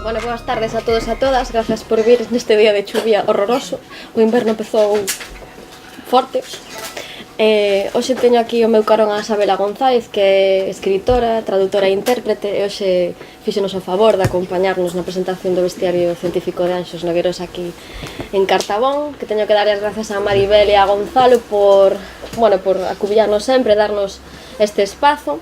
Bueno, boas tardes a todos e a todas. Gracias por vir neste día de chuvia horroroso. O inverno empezou forte. Hoxe teño aquí o meu carón a Sabela González, que é escritora, traductora e intérprete, e hoxe fíxenos o favor de acompañarnos na presentación do Bestiario Científico de Anxos Nogueros aquí en Cartabón, que teño que dar as gracias a Maribel e a Gonzalo por acubillarnos sempre, darnos este espazo.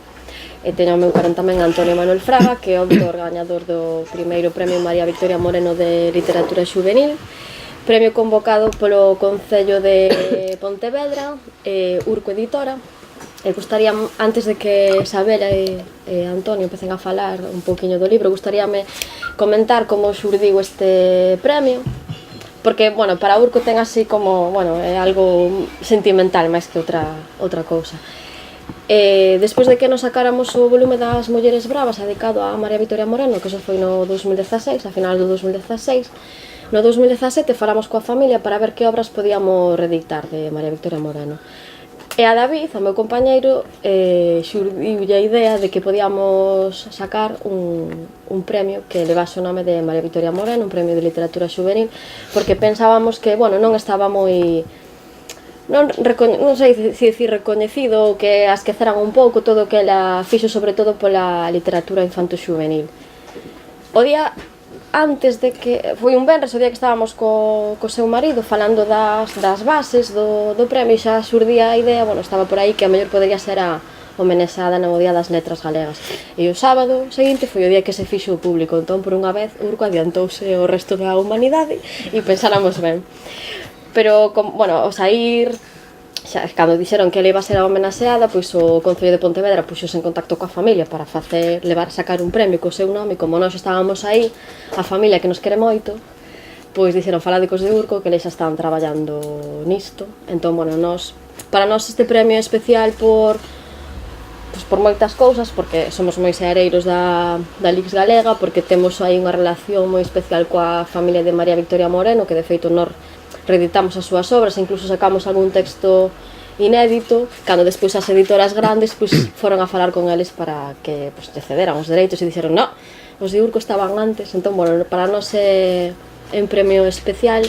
E teño o meu carón tamén a Antonio Manuel Fraga, que é o autor gañador do primeiro premio María Victoria Moreno de Literatura Xuvenil, premio convocado polo Concello de Pontevedra, Urco Editora. E gustaría, antes de que Sabela e Antonio empecen a falar un pouquiño do libro, gustaríame comentar como xurdiu este premio, porque, bueno, para Urco ten así como, bueno, é algo sentimental máis que outra cousa. Despois de que nos sacáramos o volume das Mulleres Bravas dedicado a María Victoria Moreno, que eso foi no 2016, a final do 2016, no 2017 falamos coa familia para ver que obras podíamos reeditar de María Victoria Moreno. E a David, o meu compañeiro, xurdiulle a idea de que podíamos sacar un premio que levase o nome de María Victoria Moreno, un premio de literatura xuvenil, porque pensábamos que, bueno, non estaba moi... non sei se dicir recoñecido, que a esqueceran un pouco todo o que ela fixo, sobre todo pola literatura infanto-xuvenil. O día antes de que... foi un venres, o día que estábamos co seu marido falando das bases do premio, xa xurdía a idea, bueno, estaba por aí que a mellor podería ser a homenaxeada no Día das Letras Galegas. E o sábado seguinte foi o día que se fixo o público, entón por unha vez Urco adiantouse o resto da humanidade e pensáramos ben. Pero, bueno, ao sair, xa, cando dixeron que ela iba a ser a homenaxeada, pois o Concello de Pontevedra puxose en contacto coa familia para sacar un premio co seu nome, e como nós estábamos aí, a familia que nos quere moito, pois dixeron falade cos de Urco, que eles xa estaban traballando nisto. Entón, bueno, para nós este premio é especial por moitas cousas, porque somos moi seareiros da Lix Galega, porque temos aí unha relación moi especial coa familia de María Victoria Moreno, que de feito nós reeditamos as súas obras, incluso sacamos algún texto inédito, cando despois as editoras grandes foron a falar con eles para que lle cederan os dereitos e dixeron, no, os de Urco estaban antes. Entón, bueno, para nós é un premio especial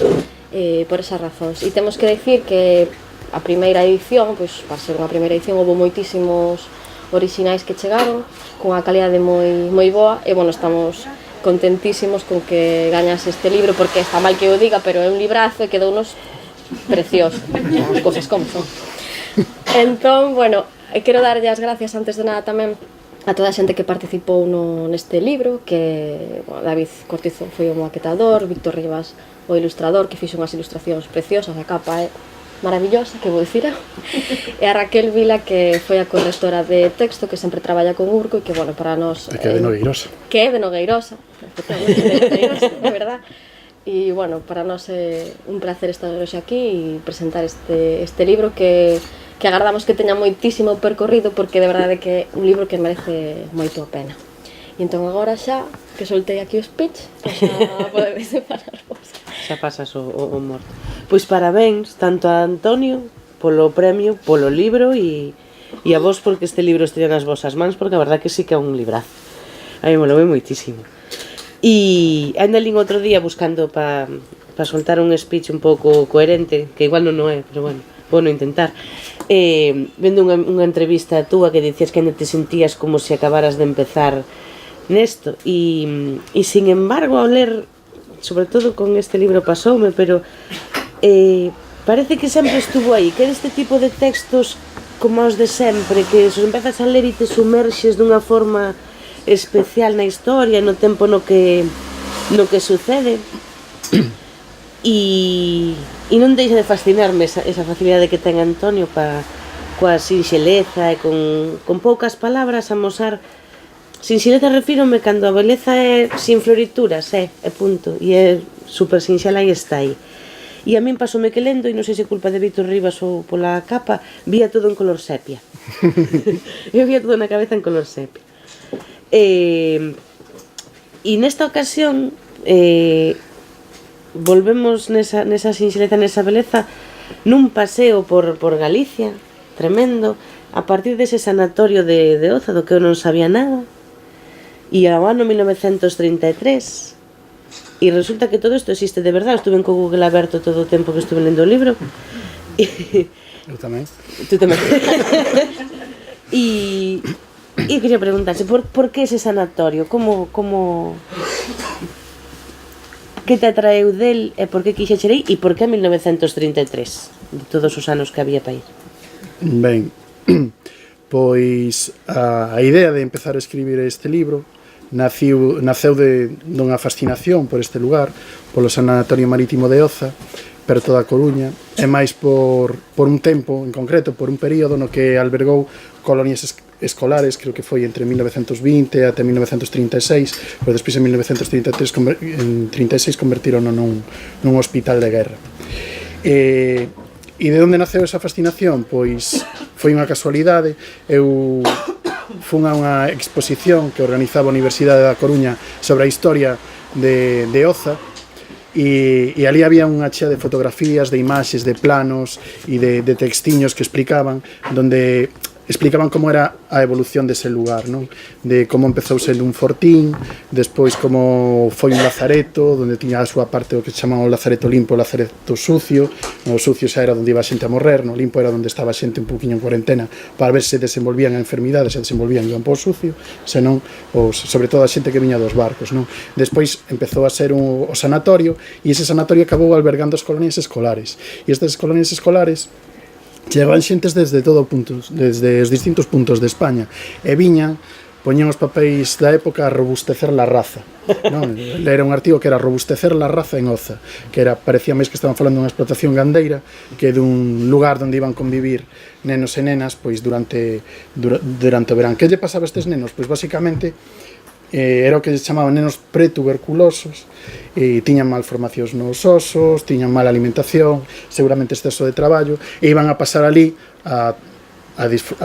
por esas razóns. E temos que dicir que a primeira edición, para ser unha primeira edición, houve moitísimos orixinais que chegaron con a calidade moi boa, e, bueno, estamos contentísimos con que gañase este libro, porque está mal que o diga, pero é un librazo e quedounos precioso, as cousas como son. Entón, bueno, quero darlle as gracias antes de nada tamén a toda a xente que participou neste libro, que, bueno, David Cortizo foi o maquetador, Víctor Rivas o ilustrador, que fixo unhas ilustracións preciosas, a capa é maravillosa, que vou dicir eu, e a Raquel Vila, que foi a correctora de texto, que sempre traballa con Urco, e que, bueno, para nós... que é de Nogueirosa. Que é de Nogueirosa, de verdad. E, bueno, para nós é un placer estar hoxe aquí e presentar este libro que agardamos que teña moitísimo percorrido, porque de verdade que é un libro que merece moito a pena. E entón agora xa, que soltei aquí o speech, xa podedes falar vos. Xa pasas o morto. Pois parabéns tanto a Antonio polo premio, polo libro, e a vos porque este libro esteira nas vosas mans, porque a verdad que sí que é un librazo. A mí me lo ve moitísimo. E ainda lín outro día buscando para soltar un speech un pouco coherente, que igual non é, pero bueno, vou non intentar. Vendo unha entrevista túa que dicías que ainda te sentías como se acabaras de empezar nesto, e sin embargo, ao ler, sobre todo con este libro pasoume, pero parece que sempre estuvo aí, que este tipo de textos como os de sempre, que os empezas a ler e te sumerxes dunha forma especial na historia, no tempo no que sucede, e non deixa de fascinarme esa facilidade que ten Antonio coa sinxeleza e con poucas palabras amosar. Sinxeleza refírome cando a beleza é sin florituras, é punto, e é super sinxela e está aí. E a min pasoume que lendo, e non sei se culpa de Víctor Rivas ou pola capa, vía todo en color sepia. Eu vía todo na cabeza en color sepia. E nesta ocasión volvemos nesa sinxeleza, nesa beleza, nun paseo por Galicia, tremendo, a partir dese sanatorio de Oza, do que eu non sabía nada, e ao ano 1933 E resulta que todo isto existe de verdade. Estuve co Google aberto todo o tempo que estuve lendo o libro. Eu tamén. Tú tamén. E quería preguntarse, por que ese sanatorio? Como que te atraeu del e por que quixeche ir e por que 1933 de todos os anos que había para ir? Ben, pois a idea de empezar a escribir este libro naceu dunha fascinación por este lugar, polo Sanatorio Marítimo de Oza, perto da Coruña, e máis por un tempo en concreto, por un período no que albergou colonias escolares, creo que foi entre 1920 até 1936, pero despois en 1936 convertiron nun hospital de guerra. E de onde naceu esa fascinación? Pois foi unha casualidade. Eu fun a unha exposición que organizaba a Universidade da Coruña sobre a historia de Oza, e ali había unha chea de fotografías, de imaxes, de planos e de textiños que explicaban como era a evolución dese lugar, non? De como empezou sendo un fortín, despois como foi un lazareto, onde tiña a súa parte o que chamaban o lazareto limpo, o lazareto sucio. O sucio xa era onde iba a xente a morrer, no limpo era onde estaba a xente un poquinho en cuarentena para ver se desenvolvían a enfermidade, se desenvolvían iban por sucio, senón, sobre todo a xente que viña dos barcos, non? Despois empezou a ser o sanatorio, e ese sanatorio acabou albergando as colonias escolares. E estas colonias escolares chegaban xentes desde os distintos puntos de España, e viñan, poñían os papéis da época a robustecer la raza, non? Era un artigo que era robustecer la raza en Oza, que parecía máis que estaban falando dunha explotación gandeira que dun lugar onde iban convivir nenos e nenas pois durante o verán. Que lle pasaba a estes nenos? Pois basicamente era o que chamaban nenos pretuberculosos, e tiñan malformacións nos osos, tiñan mala alimentación, seguramente exceso de traballo, e iban a pasar ali a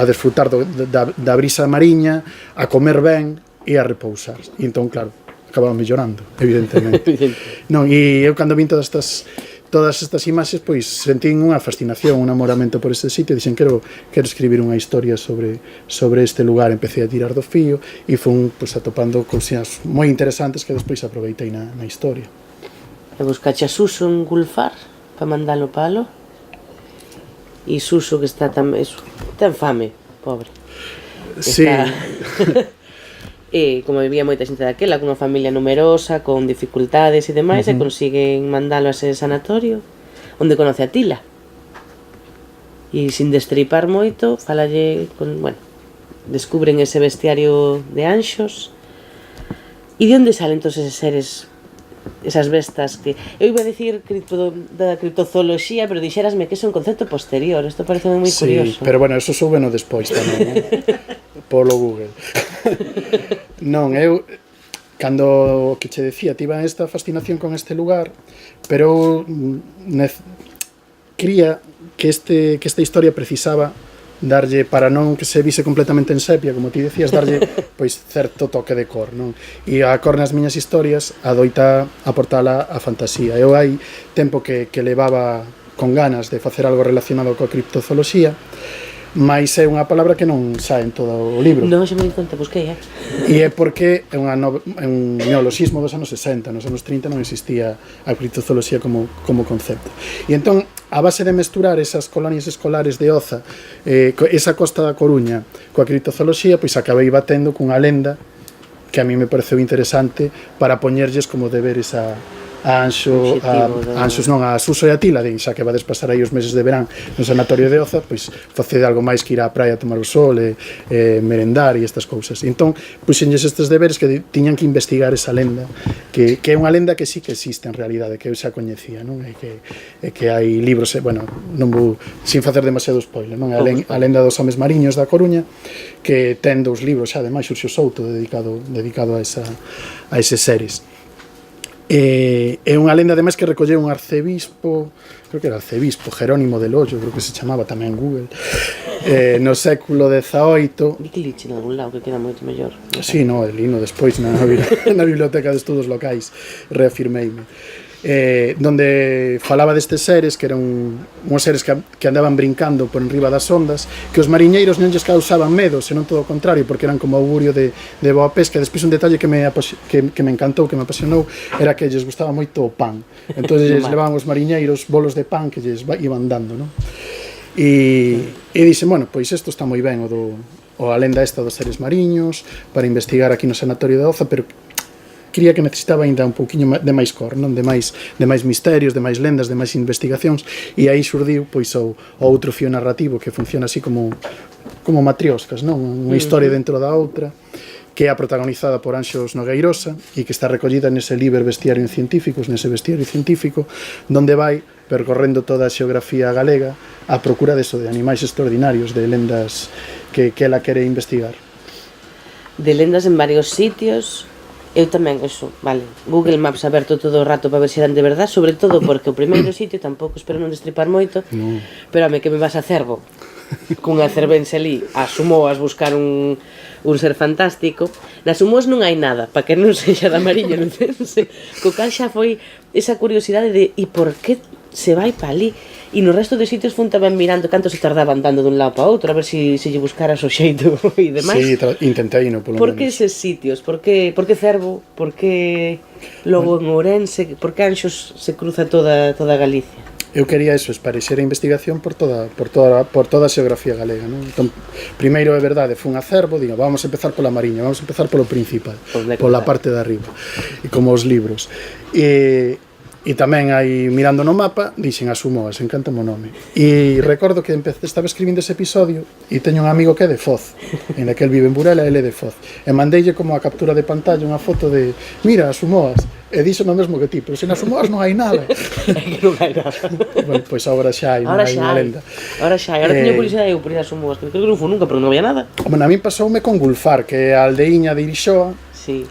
desfrutar da brisa mariña, a comer ben e a repousar. E entón, claro, acababan mellorando, evidentemente. Non, e eu cando vin todas estas imaxes, pois sentín unha fascinación, un amoramento por este sitio, dixen, quero escribir unha historia sobre este lugar. Empecé a tirar do fío e fun atopando cousas moi interesantes que despois aproveitei na historia. E buscache a Suso en Gulfar para mandalo palo? E Suso que está ten fame, pobre. Sí. E como vivía moita xente daquela, cunha familia numerosa, con dificultades e demais, e consiguen mandalo a ese sanatorio onde conoce a Tila. E sin destripar moito, falalle descubren ese bestiario de anxos. E de onde salen todos eses seres, esas bestas que... Eu iba a dicir da criptozooloxía, pero dixérasme que é un concepto posterior. Isto parece moi curioso. Sí, pero eso súbeno despois tamén, non? Polo Google. Non, eu cando que che decía, tiva esta fascinación con este lugar, pero quería que esta historia precisaba darlle, para non que se vise completamente en sepia, como ti decías, darlle pois certo toque de cor, non? E a cor nas miñas historias adoita aportala a fantasía. Eu hai tempo que levaba con ganas de facer algo relacionado coa criptozooloxía, mais é unha palabra que non sae en todo o libro. Non, xa me di conta, busquei, E é porque é un neoloxismo dos anos 60, nos anos 30 non existía a criptozooloxía como concepto. E entón, a base de mesturar esas colonias escolares de Oza, esa costa da Coruña, coa criptozooloxía, pois acabei batendo cunha lenda que a mí me pareceu interesante para poñerlles como deberes a Suso e a Tila, xa que vades pasar aí os meses de verán no sanatorio de Oza, pois facede algo máis que ir á praia a tomar o sol e merendar e estas cousas. E entón, puxenlles estes deberes que tiñan que investigar esa lenda, que é unha lenda que sí que existe en realidade, que eu xa coñecía, non? E que hai libros, non vou, sin facer demasiado spoiler, non? A lenda dos homes mariños da Coruña, que ten 2 libros xa, ademais, Xurxo Souto dedicado a eses seres. É unha lenda ademais que recolleu un arcebispo, creo que era arcebispo Jerónimo del Hoyo, creo que se chamaba tamén en Google, no século XVIII. Vi que lixe en algún lado que queda moito mellor. Sí, no, el lino despois na biblioteca de estudos locais reafirmeime. donde falaba destes seres que eran uns seres que andaban brincando por enriba das ondas, que os mariñeiros non lles causaban medo, senón todo o contrario, porque eran como augurio de boa pesca. Despois un detalle que me encantou, que me apasionou, era que lles gustaba moito o pan, entón lles levaban os mariñeiros bolos de pan que lles iban dando, non? E dixen, bueno, pois isto está moi ben, a lenda esta dos seres mariños, para investigar aquí no Sanatorio de Oza, pero quería que necesitaba ainda un pouquiño de máis cor, non? De máis misterios, de máis lendas, de máis investigacións, e aí xurdiu pois o outro fío narrativo que funciona así como matrioscas, non? Unha historia dentro da outra, que é protagonizada por Anxos Nogueirosa e que está recollida nese libro Bestiario en Científicos, nese bestiario científico, donde vai percorrendo toda a xeografía galega a procura de animais extraordinarios, de lendas que ela quere investigar. De lendas en varios sitios. Eu tamén, eso, vale, Google Maps aberto todo o rato para ver se eran de verdad, sobre todo porque o primeiro sitio, tampouco espero non destripar moito, pero a me que me vas a Cervo cunha cervense ali a Sumoas buscar un ser fantástico. Nas Sumoas non hai nada, para que non sexa da Mariña Lucense, co cal xa foi esa curiosidade de e por que se vai pa ali? E no resto de sitios fun tamén mirando canto se tardaba andando dun lado para outro, a ver se lle buscaras o xeito e demais. Sí, intentei, no, polo menos. Por que eses sitios? Por que Cervo? Por que logo en Ourense? Por que Anxos se cruza toda Galicia? Eu quería eso, esparexer a investigación por toda a xeografía galega, non? Entón, primeiro, é verdade, fun a Cervo, digo, vamos a empezar pola Mariña, vamos a empezar polo principal, pola parte de arriba, e como os libros. E tamén aí, mirando no mapa, dixen as Sumoas, encántame o nome. E recordo que estaba escribindo ese episodio e teño un amigo que é de Foz, en que el vive en Burela, ele é de Foz. E mandeille como a captura de pantalla unha foto de, mira, as Sumoas, e dixo no mesmo que ti, pero se nas Sumoas non hai nada. Que non hai nada. Bueno, pois agora xa hai unha lenda. Ahora teño curiosidade eu por ir as Sumoas, que creo que non fui nunca, pero non había nada. Bueno, a mí pasoume con Gulfar, que é a aldeiña de Irixoa,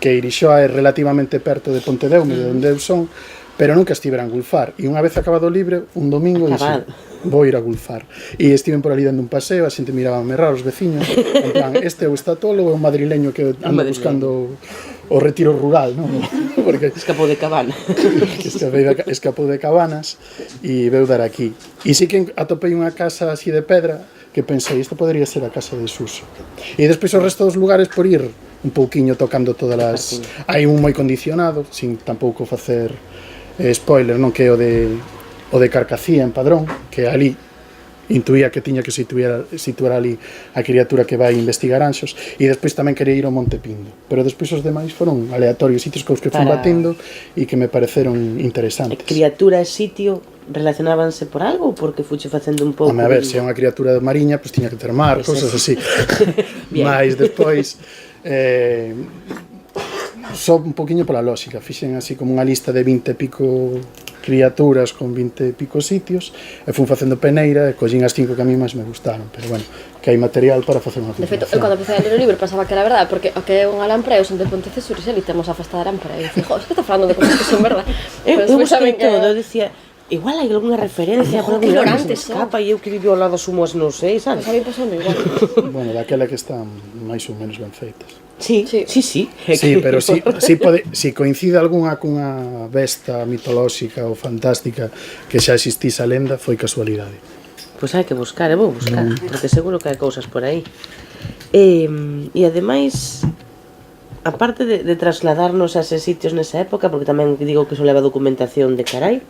que Irixoa é relativamente perto de Pontedeume, de onde eu son, pero nunca estivera en Gulfar. E unha vez acabado o libro, un domingo, dixen, vou ir a Gulfar. E estiven por ali dando un paseo, a xente mirábame raro, os veciños, en plan, este é o estatólogo, é un madrileño que anda buscando o retiro rural, non? Porque escapou de Cabana. Escapou de Cabanas e veu dar aquí. E sí que atopei unha casa así de pedra que pensei, isto podería ser a casa de Suso. E despois o resto dos lugares por ir un pouquiño tocando todas as... Hai un moi condicionado, sin tampouco facer spoiler, non, que é o de Carcacía en Padrón, que ali intuía que tiña que situar ali a criatura que vai investigar Anxos, e despois tamén quería ir ao Monte Pindo, pero despois os demais foron aleatorios, sitios que fui batindo e que me pareceron interesantes. Criatura e sitio relacionábanse por algo ou porque fuche facendo un pouco? A ver, se é unha criatura mariña, pois tiña que ter mar, cosas así. Mas despois só un poquinho pola lógica, fixen así como unha lista de 20 e pico criaturas con 20 e pico sitios e fun facendo peneira e collín as 5 que a mí máis me gustaron, pero bueno, que hai material para facer unha continuación. De feito, eu cando empecé a ler o libro pensaba que era verdade, porque o que é un alampreo son de Pontecesures e ali temos a festa de alampreo e dixen, isto está falando de cosas que son verdade. Eu busquei todo, eu dicía, igual hai algunha referencia, algo que escapa e eu que vivo ao lado das Sumoas non sei, sabes? A mí pasoume igual. Bueno, daquela que están máis ou menos ben feitas. Sí. Sí, pero si coincide algunha cunha besta mitolóxica ou fantástica que xa existise a lenda, foi casualidade. Pois hai que buscar, eu vou buscar, porque seguro que hai cousas por aí. E ademais, aparte de trasladarnos a eses sitios nesa época, porque tamén digo que iso leva documentación de carai,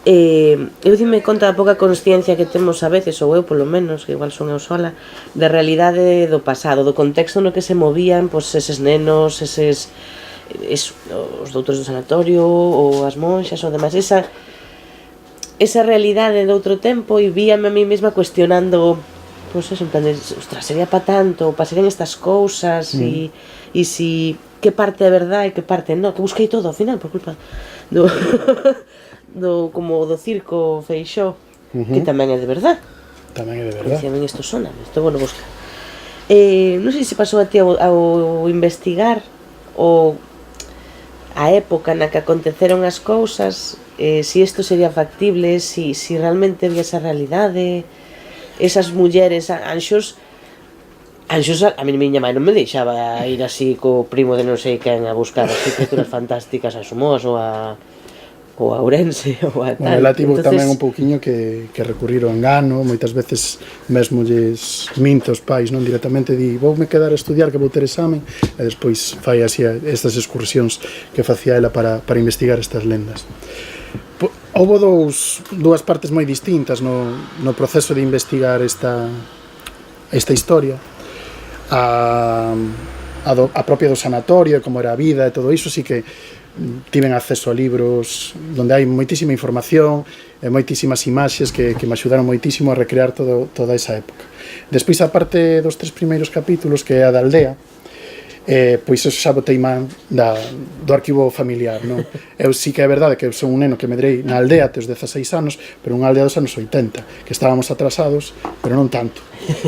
eu dime conta da pouca consciencia que temos a veces, ou eu polo menos, que igual son eu sola, da realidade do pasado, do contexto no que se movían pois, eses nenos, os doutores do sanatorio, ou as monxas, ou demais, esa realidade de outro tempo, e víame a mí mesma cuestionando, pois eso, en plan de, ostras, sería pa tanto, pasarían estas cousas, e si, que parte é verdade e que parte non, que busquei todo ao final, por culpa como do circo Feixó, que tamén é de verdade. Tamén é de verdade. Dicíame, isto sona, isto vou buscar. Non sei se pasou a ti ao investigar o a época na que aconteceron as cousas, si isto sería factible, si realmente había esa realidade, esas mulleres, Anxos, a miña mãe non me deixaba ir así co primo de non sei quen a buscar as criaturas fantásticas a Sumoas ou ou a Ourense ou a tal. Bueno, ela tivo Entonces, tamén un pouquiño que recurrir ao engano, moitas veces mesmo lles minto os pais, non directamente di voume quedar a estudiar que vou ter examen, e despois fai así estas excursións que facía ela para investigar estas lendas. Houbo dúas partes moi distintas no proceso de investigar esta historia. A propia do sanatorio, como era a vida e todo iso, sí que tiven acceso a libros onde hai moitísima información e moitísimas imaxes que me axudaron moitísimo a recrear toda esa época. Despois, a parte dos 3 primeiros capítulos, que é a da aldea, pois eso xa botei man do arquivo familiar, non? Eu sí que é verdade que eu son un neno que medrei na aldea até os 16 anos, pero unha aldea dos anos 80, que estábamos atrasados, pero non tanto.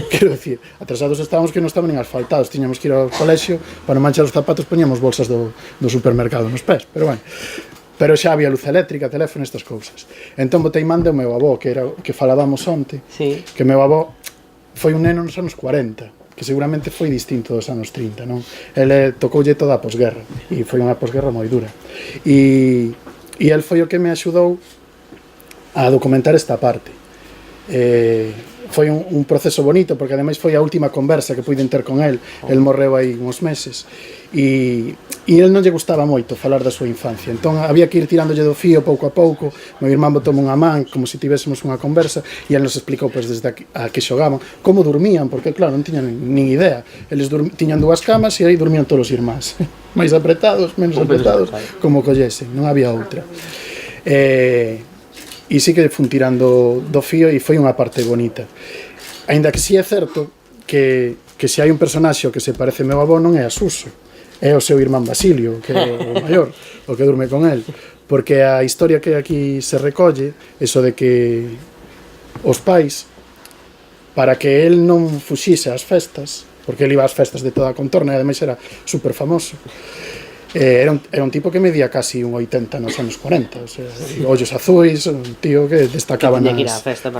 Quero dicir, atrasados estábamos que non estaban nin asfaltados, tiñamos que ir ao colexio, para non manchar os zapatos poñamos bolsas do supermercado nos pés, pero bueno. Pero xa había luz eléctrica, teléfono, estas cousas. Entón botei man do meu avó, que falábamos onte, sí. que meu avó foi un neno nos anos 40, que seguramente foi distinto dos anos 30, non? Ele tocoulle toda a posguerra, e foi unha posguerra moi dura. E el foi o que me axudou a documentar esta parte. Foi un proceso bonito, porque ademais foi a última conversa que puiden ter con el. El morreu aí uns meses, e el non lle gustaba moito falar da súa infancia, entón había que ir tirándolle do fío pouco a pouco. Meu irmán botou unha man como se tivésemos unha conversa, e el nos explicou pois, desde a que xogaban, como dormían, porque claro, non tiñan nin idea. Eles tiñan 2 camas e aí dormían todos os irmáns, máis apretados, menos apretados, como collesen, non había outra. E sí que fun tirando do fío, e foi unha parte bonita. Aínda que sí é certo que se hai un personaxe que se parece ao meu avó, non é a Suso, é o seu irmán Basilio, que é o maior, o que durme con el, porque a historia que aquí se recolle, eso de que os pais, para que el non fuxise ás festas, porque ele iba ás festas de toda a contorna, e ademais era super famoso, era un tipo que medía casi un 80 nos anos 40, o sea, ollos azuis, un tío que destacaba que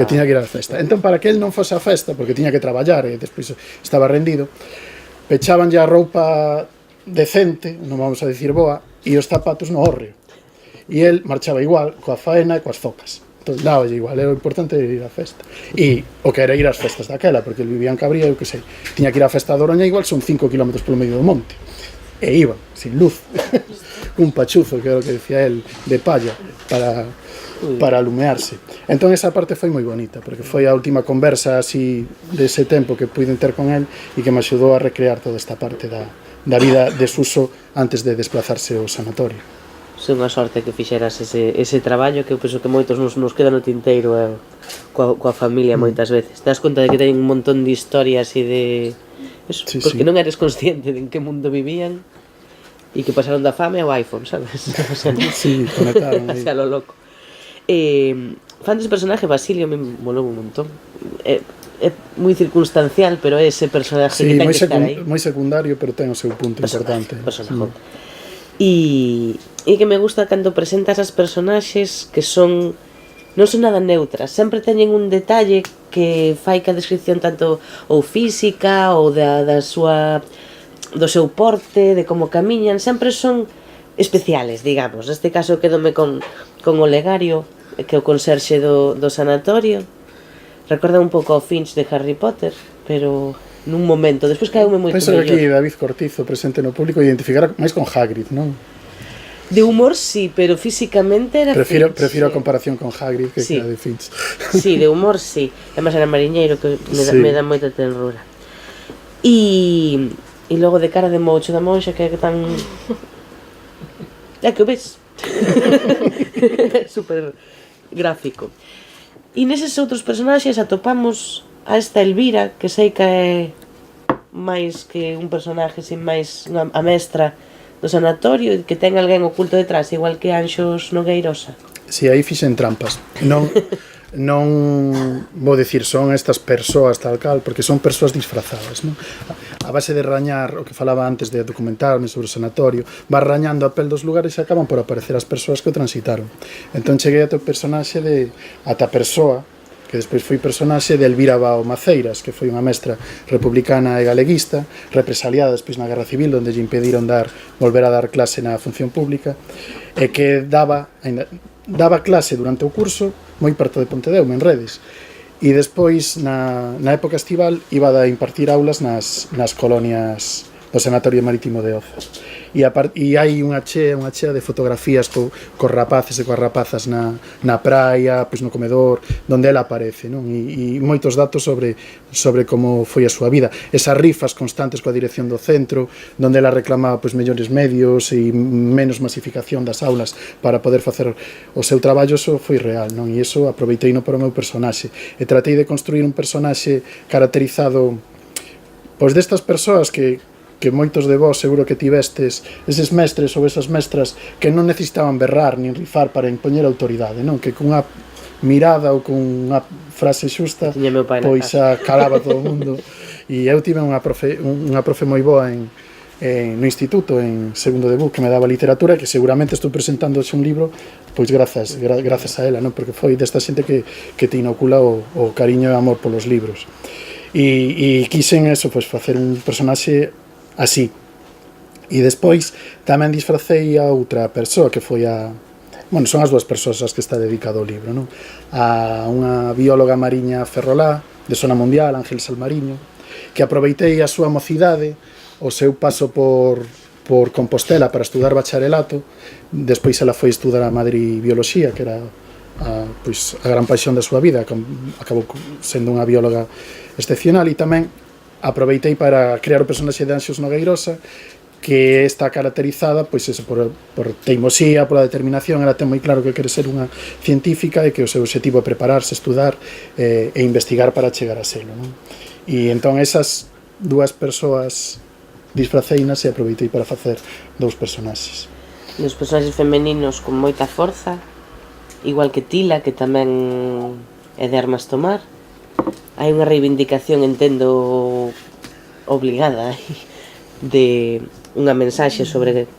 tiña que ir á festa. Entón, para que el non fose á festa, porque tiña que traballar e despois estaba rendido, pechaban a roupa decente, non vamos a dicir boa, e os zapatos no hórreo. E el marchaba igual, coa faena e coas focas. Entón, dáballe igual, era o importante ir á festa. E o que era ir ás festas daquela, porque el vivía en Cabría, eu que sei, tiña que ir á festa de Oroña, igual son 5 km polo medio do monte. E iba, sin luz, un pachuzo, que era o que decía el, de palla, para alumearse. Entón esa parte foi moi bonita, porque foi a última conversa así dese tempo que puiden ter con el, e que me axudou a recrear toda esta parte da vida de Suso antes de desplazarse ao sanatorio. É unha sorte que fixeras ese traballo, que eu penso que moitos nos queda no tinteiro coa familia moitas veces. Te das conta de que teñen un montón de historias e de... Eso, sí, porque sí. Non eres consciente de en que mundo vivían e que pasaron da fame ao iPhone, sabes? Sí, conectaron aí. Hacia lo loco. Fan dese personaje, Basilio, me molou un montón. É moi circunstancial, pero é ese personaje que ten que estar aí. Moi secundario, pero ten o seu punto importante. Personaje. E que me gusta cando presentas as personaxes que non son nada neutras, sempre teñen un detalle que fai que a descripción tanto ou física ou do seu porte, de como camiñan, sempre son especiales, digamos. Neste caso quedome con Olegario, que é o conserxe do sanatorio. Recorda un pouco ao Finch de Harry Potter, pero nun momento, despois caeume moito mellor. Penso que aquí David Cortizo, presente no público, identificará máis con Hagrid, non? De humor sí, pero físicamente era Prefiro Finch, a comparación con Hagrid que sí. a de Finch. Sí, de humor sí. Además era mariñeiro, que me dá moita tenrura. E logo de cara de mocho da monxa, que é tan... É que o ves? Super gráfico. E neses outros personaxes atopamos a esta Elvira, que sei que é máis que un personaje, sin máis a mestra do sanatorio, e que ten alguén oculto detrás, igual que Anxos Nogueirosa. Si, aí fixen trampas. Non vou dicir son estas persoas tal cal, porque son persoas disfrazadas, non? A base de rañar, o que falaba antes de documentarme sobre o sanatorio, va rañando a pel dos lugares e acaban por aparecer as persoas que o transitaron. Entón cheguei ata o personaxe ata a persoa que despois foi personaxe de Elvira Bao Maceiras, que foi unha mestra republicana e galeguista, represaliada despois na Guerra Civil, onde lle impediron volver a dar clase na función pública, e que daba, daba clase durante o curso moi perto de Pontedeume, en Redes, e despois na época estival iba a impartir aulas nas colonias do Sanatorio Marítimo de Oza. E hai unha chea de fotografías cos rapaces e coas rapazas na praia, pois no comedor, onde ela aparece, non? E moitos datos sobre como foi a súa vida. Esas rifas constantes coa dirección do centro, onde ela reclamaba pois mellores medios e menos masificación das aulas para poder facer o seu traballo, eso foi real, non? E iso aproveiteino para o meu personaxe. E tratei de construir un personaxe caracterizado pois destas persoas que moitos de vós seguro que tivestes, eses mestres ou esas mestras que non necesitaban berrar nin rifar para impoñer autoridade, non? Que cunha mirada ou con unha frase xusta pois calaba todo o mundo. E eu tive unha profe moi boa no instituto, en segundo de BUC, que me daba literatura, que seguramente estou presentando un libro pois grazas a ela, non? Porque foi desta xente que te inocula o cariño e amor polos libros. E quixen eso, pois facer un personaxe así. E despois tamén disfracei a outra persoa que foi son as dúas persoas as que está dedicado o libro, non? A unha bióloga mariña ferrolá de zona mundial, Ángel Salmariño, que aproveitei a súa mocidade, o seu paso por Compostela para estudar bacharelato. Despois ela foi estudar a Madrid bioloxía, que era a gran paixón da súa vida. Acabou sendo unha bióloga excepcional. E tamén aproveitei para crear o personaxe de Anxos Nogueirosa, que está caracterizada pois eso, por teimosía, pola determinación. Ela ten moi claro que quere ser unha científica e que o seu objetivo é prepararse, estudar e investigar para chegar a selo, non? E entón esas dúas persoas disfraceinas e aproveitei para facer dous personaxes. Dos personaxes femeninos con moita forza, igual que Tila, que tamén é de armas tomar. Hai unha reivindicación, entendo, obligada, de unha mensaxe sobre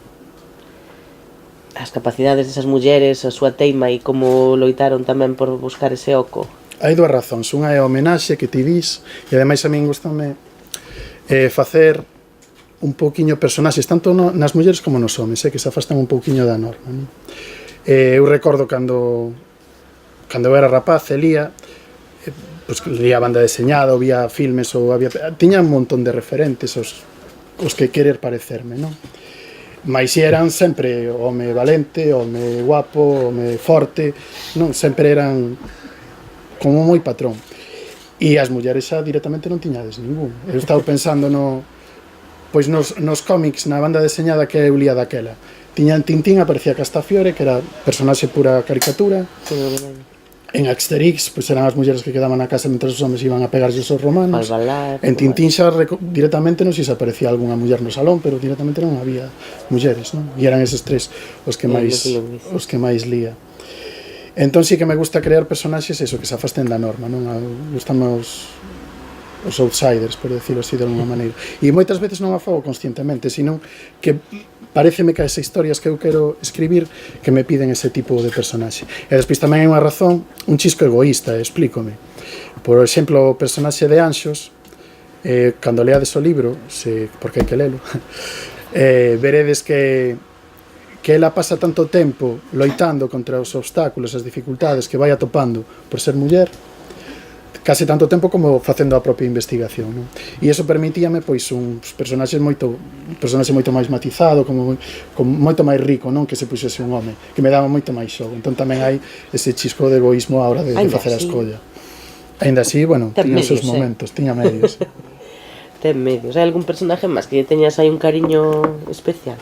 as capacidades desas mulleres, a súa teima e como loitaron tamén por buscar ese oco. Hai dúas razóns. Unha é a homenaxe que ti dis, e ademais a min gustame facer un pouquiño personaxes, tanto nas mulleres como nos homes, que se afastan un pouquiño da norma, non? Eu recordo cando eu era rapaz e lía, lía banda deseñada, ou vía filmes, tiña un montón de referentes os que querer parecerme, non? Mais eran sempre o home valente, o home guapo, o home forte, non? Sempre eran como moi patrón. E as mulleres xa directamente non tiñades ningún. Eu estaba pensando nos cómics, na banda deseñada que eu lía daquela. Tiñan Tintín, aparecía Castafiore, que era personaxe pura caricatura. En Asterix, pois eran as mulleres que quedaban na casa mentre os homens iban a pegarse os romanos. En Tintín xa directamente non sei se aparecía algunha muller no salón, pero directamente non había mulleres, non? E eran eses tres os que máis lía. Entón sí que me gusta crear personaxes eso, que se afasten da norma, non? Gustame os outsiders, por decirlo así de alguma maneira. E moitas veces non a fago conscientemente, sino que pareceme que as historias que eu quero escribir que me piden ese tipo de personaxe. E despois tamén hai unha razón, un chisco egoísta, explícome. Por exemplo, o personaxe de Anxos, cando leades o libro, porque hai que lelo, veredes que ela pasa tanto tempo loitando contra os obstáculos, as dificultades que vai atopando por ser muller, case tanto tempo como facendo a propia investigación, non? E iso permitíame pois un personaxe moito máis matizado, como moito máis rico, non? Que se puxese un home, que me daba moito máis xogo. Entón tamén hai ese chisco de egoísmo a hora de facer a escolla. Ainda así, bueno, tiña os seus momentos, tiña medios. Ten medios. Hai algún personaje máis que teñas aí un cariño especial?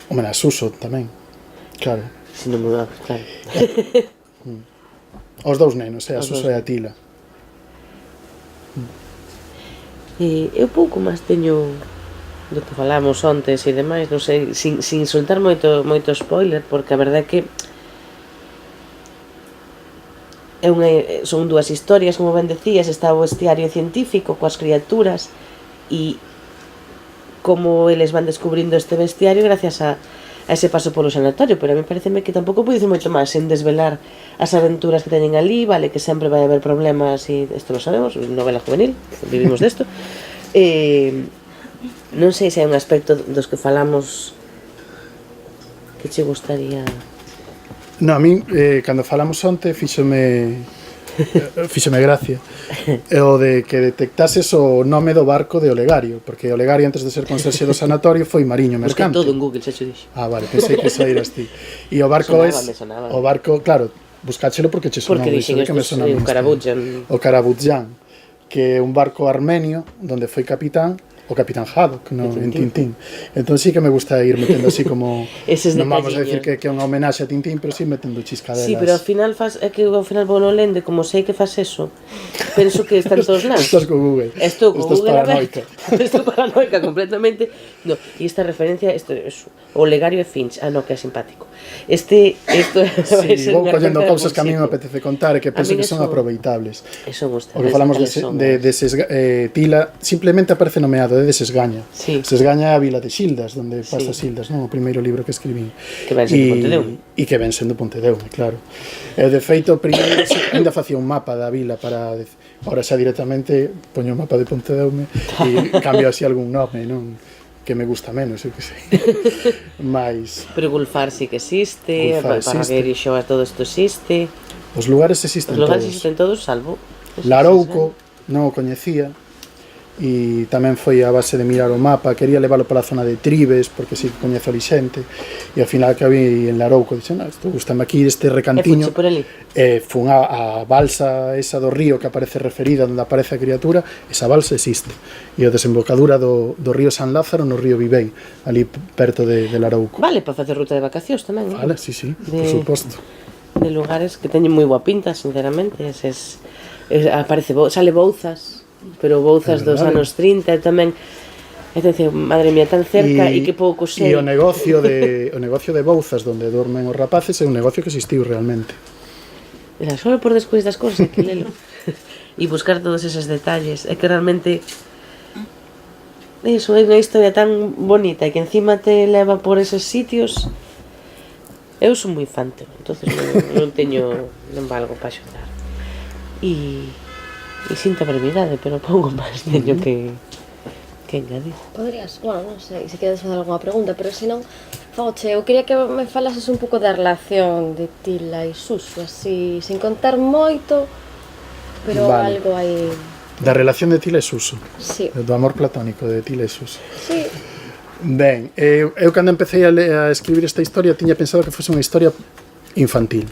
Home, a Suso tamén, claro. Si non me va, claro. Os dous nenos, a Suso e a Tila. Eu pouco máis teño do que falamos ontes e demais, non sei, sin soltar moito spoiler, porque a verdade é que son dúas historias, como ben decías, está o bestiario científico coas criaturas e como eles van descubrindo este bestiario gracias a ese paso polo sanatorio, pero a mí pareceme que tampouco pode dicir moito máis sen desvelar as aventuras que teñen ali, vale, que sempre vai haber problemas e isto lo sabemos, novela juvenil, vivimos desto. Non sei se hai un aspecto dos que falamos que che gustaría No, a min, cando falamos onte, fíxome gracia o de que detectases o nome do barco de Olegario, porque Olegario antes de ser conserxe do sanatorio foi mariño Porque mercante. todo en Google, xa xo dixo. Vale, pensei que eso eras ti. E o barco Sonaba. o barco, claro, buscáchelo porque che sonaba. Porque dixen estos o Carabutjan. O Carabutjan, que é un barco armenio onde foi capitán o Capitán Haddock en Tintín. Entón sí que me gusta ir metendo así como Eses non vamos a detalliños. decir que é unha homenaxe a Tintín, pero sí metendo chiscadelas. Sí, pero ao final é que ao final vou no lende, como sei que fas eso, penso que están todos lados. Estás con Google. Estou con Estás Google paranoica. Estou paranoica completamente. No, e esta referencia, isto é o Olegario e Finch. Ah, no, que é simpático. Isto Sí, vou collendo cousas que a mí me apetece contar e que penso que son aproveitables. Eso gusta. O que falamos de Tila, simplemente aparece nomeado de Sesgaña. Sí. Sesgaña é a vila de Xildas, donde pasa Xildas, non? O primeiro libro que escribín. Que ven sendo Pontedeume. E que ven sendo Pontedeume, claro. E de feito, primeiro ainda facía un mapa da vila para... Ahora xa directamente poño un mapa de Pontedeume e cambio así algún nome, non? Que me gusta menos, eu que sei. Mais... Pero Gulfar sí que existe, Gulfar Parragueiro e Xoa, todo isto existe. Os lugares existen Os lugares todos. existen todos, salvo Larouco non o coñecía e tamén foi a base de mirar o mapa, quería leválo para a zona de Tribes porque si coñezo ali xente e ao final que vi en Larouco dixen, isto gustame aquí este recantiño por ali. fun a balsa esa do río que aparece referida onde aparece a criatura, esa balsa existe e a desembocadura do río San Lázaro no río Vivei, ali perto de Larouco. Vale, para facer ruta de vacacións tamén. Vale, sí, por suposto. De lugares que teñen moi boa pinta, sinceramente. Sale Bouzas, pero Bouzas dos anos 30 tamén. É dicir, madre mía, tan cerca e que pouco sei. E o negocio de Bouzas onde dormen os rapaces é un negocio que existiu realmente. Era só por despois das cosas hai que lelo. E buscar todos eses detalles. É que realmente iso é unha historia tan bonita e que encima te leva por eses sitios. Eu son moi fante, entonces non valgo para xorar. E sinto brevidade, pero pouco máis teño que engadir. Podrías, bueno, non sei se queres facer algunha pregunta, pero se non, Fauche, eu quería que me falases un pouco da relación de Tila e Suso, así, sin contar moito, pero Vale. algo aí... Da relación de Tila e Suso. Sí. Do amor platónico de Tila e Suso. Sí. Ben, eu cando empecé a escribir esta historia tiña pensado que fose unha historia infantil.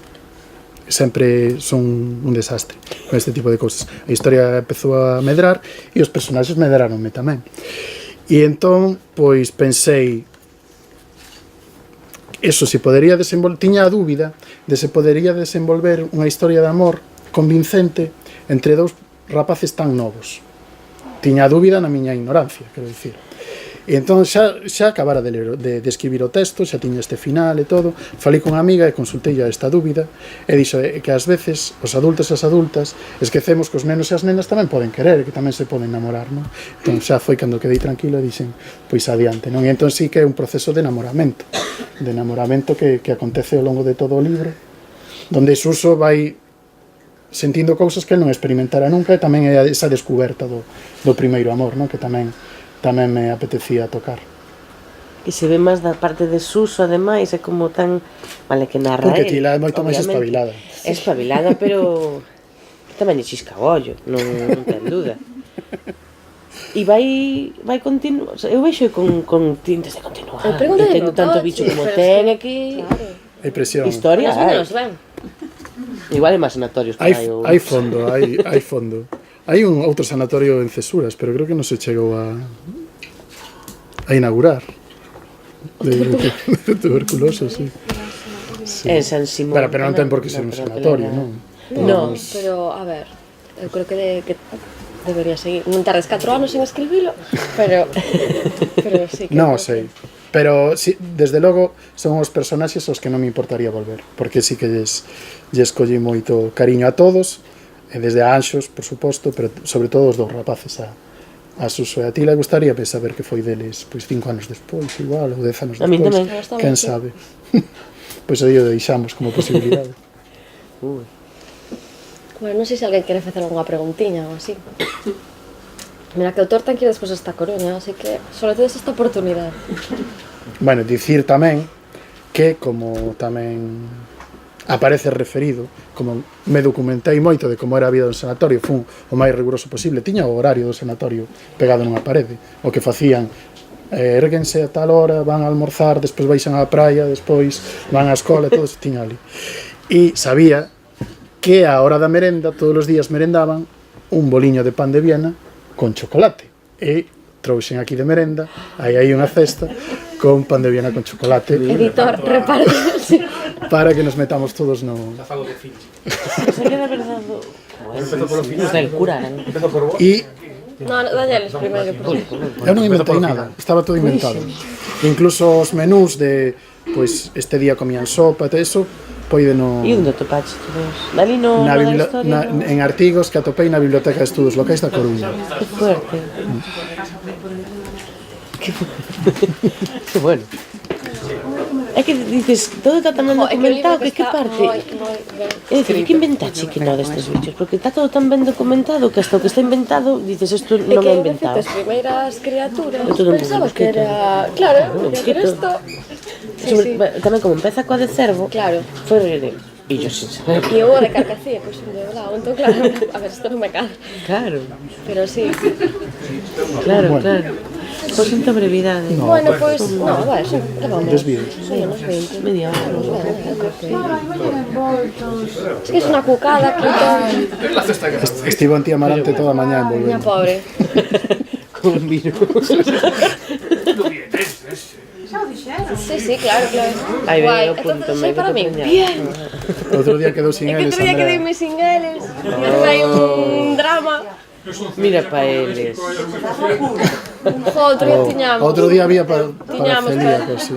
Sempre son un desastre con este tipo de cousas. A historia empezou a medrar e os personaxes medraronme tamén. E entón, pois, pensei eso, se podería desenvolver, tiña a dúbida de se podería desenvolver unha historia de amor convincente entre dous rapaces tan novos. Tiña a dúbida na miña ignorancia, quero dicir. E entón xa acabara de escribir o texto, xa tiña este final e todo, falei con unha amiga e consultei esta dúbida e dixo que ás veces os adultos e as adultas esquecemos que os nenos e as nenas tamén poden querer, que tamén se poden namorar, non? Entón xa foi cando quedei tranquilo e dixen, pois adiante, non? E entón sí que é un proceso de enamoramento que acontece ao longo de todo o libro, donde Suso vai sentindo cousas que non experimentara nunca e tamén é esa descuberta do primeiro amor, non? Que tamén me apetecía tocar. E se ve máis da parte de Suso, ademais, é como tan... Vale, que narra Porque Tila é moito máis espabilada. É espabilada, pero tamén lle chisca o ollo, non ten dúda. E vai continuar, eu vexo con tintes de continuar. Tendo tanto bicho como ten aquí. Hai presión. Historia, igual é máis sanatorios que hai fondo, hai fondo. Hai un outro sanatorio en Cesuras, pero creo que non se chegou a inaugurar. De tuberculoso, sí. En San Simón. Pero non ten por que ser un sanatorio, non? Non, pero, a ver, eu creo que debería seguir. Non tardes 4 anos en escribilo, pero sí que... Non sei. Pero, desde logo, son os personaxes aos que non me importaría volver, porque sí que lles collí moito cariño a todos, desde a Anxos, por suposto, pero sobre todo os dous rapaces, a Suso e a Tila. Gustaría saber que foi deles 5 anos despois, igual, ou 10 anos despois. A min tamén. Quen sabe. Pois aí o deixamos como posibilidade. Bueno, non sei se alguén quere facer algunha preguntiña ou así. Mira, que o autor ten que ir despois esta Coruña, así que só tedes esta oportunidade. Bueno, dicir tamén que, como tamén aparece referido, como me documentei moito de como era a vida do sanatorio, fun o máis riguroso posible, tiña o horario do sanatorio pegado nunha parede, o que facían, erguense a tal hora, van a almorzar, despois baixan á praia, despois van á escola, todo se tiña ali. E sabía que a hora da merenda, todos os días merendaban un boliño de pan de Viena con chocolate, e trouxen aquí de merenda, hai unha cesta con pan de Viena con chocolate Editor, repártese. para que nos metamos todos no... Se queda verdad. Nos del cura, ¿eh? E No, dalles primeiro, por si. eu non inventei nada, estaba todo inventado. Incluso os menús de, pois, este día comían sopa e eso, poide no... E onde topache todos? Dali no da historia? En artigos que atopei na Biblioteca de Estudos Locais da Coruña. Que fuerte. Que bueno. É que dices, todo está tan ben documentado que parte? É dicir, que inventache que non destes bichos? Porque está todo tan ben documentado que hasta o que está inventado dices, isto non é inventado. As primeiras criaturas todo un pensaba que mosquito. era... Claro, pero isto... Tamén como empeza coa de cervo, Claro. foi de pillos sin saber. E hubo de carcacía, pois de lado, entón claro, a ver, isto non me cadra. Claro, Pero sí. claro. Pois enta brevidade. Bueno, pois, no, vale, sí, vamos. Desvío. Sí, unos 20. Media hora. Es que es una cucada que todo... Estivo en Tía Amarante toda a mañá en Miña volver. pobre. Con un virus. Sí, claro. Aí ven Guai, o punto entonces, soy para mí. medio. Bien. Outro día quedou sin É que eles, outro día que Andrea. dime sin eles. E hai un drama. Mira pa eles. Jo, outro día tiñamos. Outro día había para Tiñamos, celíacos, sí.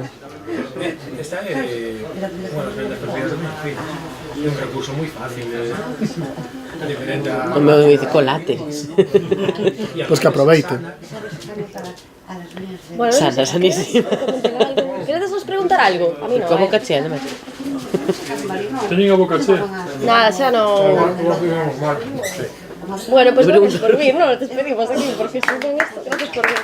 Esta es bueno, las propiedades es un recurso muy fácil, diferente a... O meu dice colates. Pois que aproveite. Bueno, Santa sanísima. Queredes nos preguntar algo? A mí non, Como caché, non me? Teñen a boca che. Nada, xa non... Bueno, pues gracias por vir, non nos despedimos aquí, porque si non esto, gracias por vir.